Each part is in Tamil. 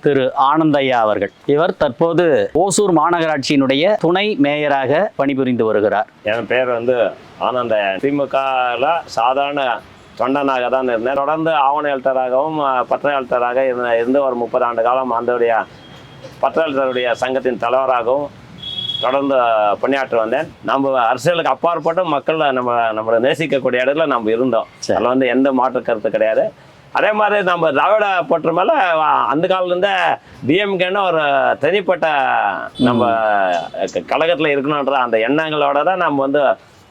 திரு ஆனந்தையா அவர்கள். இவர் தற்போது ஓசூர் மாநகராட்சியினுடைய துணை மேயராக பணிபுரிந்து வருகிறார். என் பேர் ஆனந்தையா. திமுகவில் சாதாரண தொண்டனாக தான் இருந்தேன். தொடர்ந்து ஆவண எழுத்தராகவும் பற்ற எழுத்தராக இருந்து ஒரு 30 ஆண்டு காலம் அந்த பற்ற எழுத்தருடைய சங்கத்தின் தலைவராகவும் தொடர்ந்து பணியாற்றி வந்தேன். நம்ம அரசியலுக்கு அப்பாற்பட்டு மக்கள் நம்மளை நேசிக்கக்கூடிய இடத்துல நம்ம இருந்தோம். அதில் எந்த மாற்று கருத்து கிடையாது. அதே மாதிரி நம்ம திராவிட பற்று மேலே அந்த காலத்துலேருந்தே டிஎம்கேன்னு ஒரு தனிப்பட்ட நம்ம கழகத்தில் இருக்கணுன்ற அந்த எண்ணங்களோட தான் நம்ம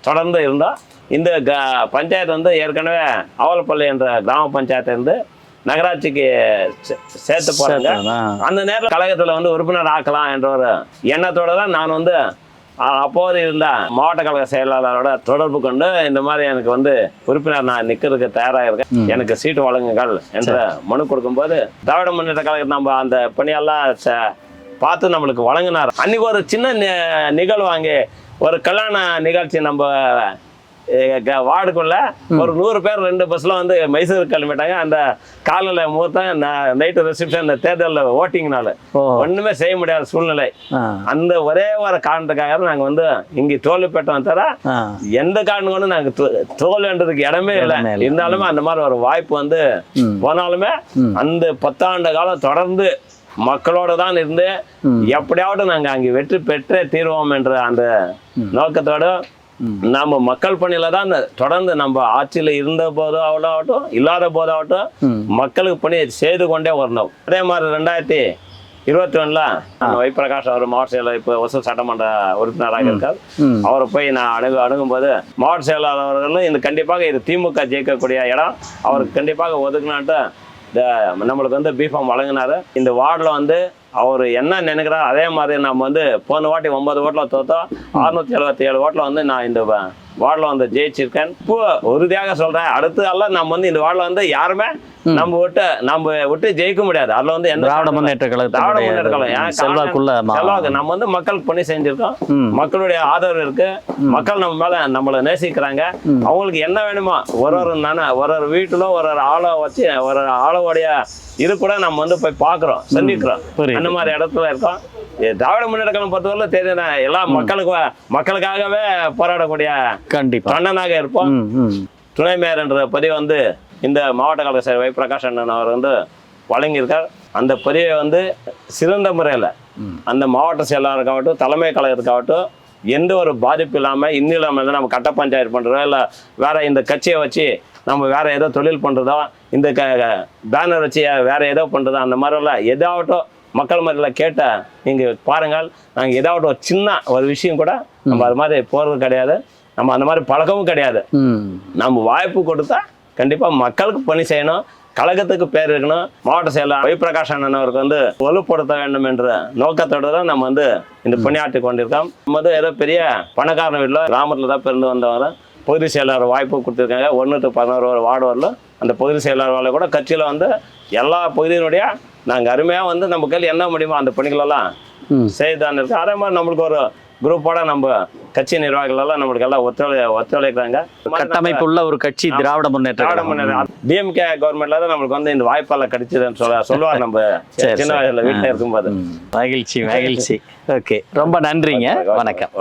தொடர்ந்து இருந்தோம். இந்த பஞ்சாயத்து ஏற்கனவே அவலப்பள்ளி என்ற கிராம பஞ்சாயத்து இருந்து நகராட்சிக்கு சேர்த்து போகிறாங்க. அந்த நேரத்தில் கழகத்தில் உறுப்பினர் ஆக்கலாம் என்ற ஒரு எண்ணத்தோடு தான் நான் அப்போது இருந்த மாவட்ட கழக செயலாளரோட தொடர்பு கொண்டு இந்த மாதிரி எனக்கு உறுப்பினர் நான் நிற்கிறதுக்கு தயாராக இருக்கேன், எனக்கு சீட்டு வழங்குங்கள் என்ற மனு கொடுக்கும்போது திராவிட முன்னேற்ற கழகத்தை நம்ம அந்த பணியெல்லாம் பார்த்து நம்மளுக்கு வழங்கினார். அன்னைக்கு ஒரு சின்ன நிகழ்வு அங்கே ஒரு கல்யாண நிகழ்ச்சி நம்ம வார்டுக்குள்ள ஒரு 100 பேர் 2 பஸ்ல மைசூர் கிளம்பிட்டாங்க. அந்த காலையில முகூர்த்தம் நைட்டு ரிசப்ஷன், இந்த தேர்தலில் ஓட்டிங்னால ஒண்ணுமே செய்ய முடியாத சூழ்நிலை. அந்த ஒரே ஒரு காரணத்துக்காக நாங்க இங்க தோல்வி பெற்றோம் தர எந்த காரணம் கொண்டு நாங்க தோல்வின்றதுக்கு இடமே இல்லை. இருந்தாலுமே அந்த மாதிரி ஒரு வாய்ப்பு போனாலுமே அந்த 10 ஆண்டு காலம் தொடர்ந்து மக்களோட தான் இருந்து எப்படியாவது நாங்க அங்கே வெற்றி பெற்றே தீர்வோம் என்ற அந்த நோக்கத்தோட நம்ம மக்கள் பணியில தான் தொடர்ந்து நம்ம ஆட்சியில இருந்த போதாகட்டும் இல்லாத போதாகட்டும் மக்களுக்கு பணி செய்து கொண்டே வரணும். அதே மாதிரி 2021 வைப்பிரகாஷ் அவர் மாவட்ட செயலாளர் இப்போ ஒசூர் சட்டமன்ற உறுப்பினராக இருக்கார். அவரை போய் நான் அணுகும் போது மாவட்ட செயலாளர் அவர்களும் கண்டிப்பாக இது திமுக ஜெயிக்கக்கூடிய இடம், அவருக்கு கண்டிப்பாக ஒதுக்குனான்ட்டு நம்மளுக்கு பிஃபார்ம் வழங்கினாரு. இந்த வார்டில் அவர் என்ன நினைக்கிறார் அதே மாதிரி நம்ம போன வாட்டி 9 ஓட்டில் தோத்தோம், 677 ஓட்டில் நான் இந்த வார்டில் ஜெயிச்சிருக்கேன். இப்போ உறுதியாக சொல்றேன், அடுத்து எல்லாம் நம்ம இந்த வார்டில் யாருமே நம்ம விட்டு ஜெயிக்க முடியாது. அதுல எந்த திராவிட முன்னேற்ற கழகம் செல்வாக்கு நம்ம மக்களுக்கு பணி செஞ்சிருக்கோம், மக்களுடைய ஆதரவு இருக்கு, மக்கள் நம்ம மேல நம்மளை நேசிக்கிறாங்க. அவங்களுக்கு என்ன வேணுமோ ஒரு வீட்டுல ஒரு ஆளை வச்சு ஒரு ஆளோடைய இது கூட நம்ம போய் பாக்குறோம், சந்திக்கிறோம். அந்த மாதிரி இடத்துல இருக்கோம். திராவிட முன்னேற்ற கழகம் பொறுத்தவரை தெரியும், எல்லாம் மக்களுக்காகவே போராடக்கூடிய தொண்டனாக இருப்போம். துணை மேயர் என்ற பதிவு இந்த மாவட்ட கழக செயலர் வைப்பிரகாஷ் அண்ணன் அவர் வழங்கியிருக்கார். அந்த பதிவை சிறந்த முறையில் அந்த மாவட்ட செயலாளருக்காகட்டும் தலைமை கழகத்துக்காகட்டும் எந்த ஒரு பாதிப்பு இல்லாமல் இன்னில்லாமல் நம்ம கட்ட பஞ்சாயத்து பண்ணுறதோ இல்லை வேற இந்த கட்சியை வச்சு நம்ம வேற ஏதோ தொழில் பண்ணுறதோ இந்த பேனர் வச்சு வேற ஏதோ பண்ணுறதோ அந்த மாதிரிலாம் எதாவட்டும் மக்கள் மத்தியில் கேட்ட நீங்கள் பாருங்கள், நாங்கள் ஏதாவது ஒரு சின்ன ஒரு விஷயம் கூட நம்ம அது மாதிரி போகிறது கிடையாது, நம்ம அந்த மாதிரி பழக்கமும் கிடையாது. நம்ம வாய்ப்பு கொடுத்தா கண்டிப்பாக மக்களுக்கு பணி செய்யணும், கழகத்துக்கு பேர் இருக்கணும். மாவட்ட செயலாளர் வைப்பிரகாஷ் அண்ணன் அவருக்கு வலுப்படுத்த வேண்டும் என்ற நோக்கத்தோடு தான் நம்ம இந்த பணியாற்றி கொண்டிருக்கோம். நம்ம ஏதோ பெரிய பணக்காரன் வீட்டில் கிராமத்தில் தான் பிறந்து வந்தவங்க பகுதி செயலாளர் வாய்ப்பு கொடுத்துருக்காங்க. 1 to 11 வார்டு வரலும் அந்த பகுதி செயலாளர் வேலை கூட கட்சியில் எல்லா பகுதியினுடைய நாங்கள் அருமையாக நம்ம கையில் என்ன முடியுமோ அந்த பணிகளெல்லாம் செய்துதான் இருக்கோம். அதே மாதிரி நம்மளுக்கு ஒரு குரூப்போட நம்ம கட்சி நிர்வாகிகள் எல்லாம் நம்மளுக்கு எல்லாம் ஒத்துழைக்கிறாங்க. கட்டமைப்பு உள்ள ஒரு கட்சி திராவிட முன்னேற்ற டிஎம்கே கவர்மெண்ட்ல தான் நம்மளுக்கு வாய்ப்பெல்லாம் கிடைச்சதுன்னு சொல்லுவாங்க நம்ம சின்ன வயசுல வீட்டில் இருக்கும்போது. மகிழ்ச்சி. ஓகே, ரொம்ப நன்றிங்க. வணக்கம்.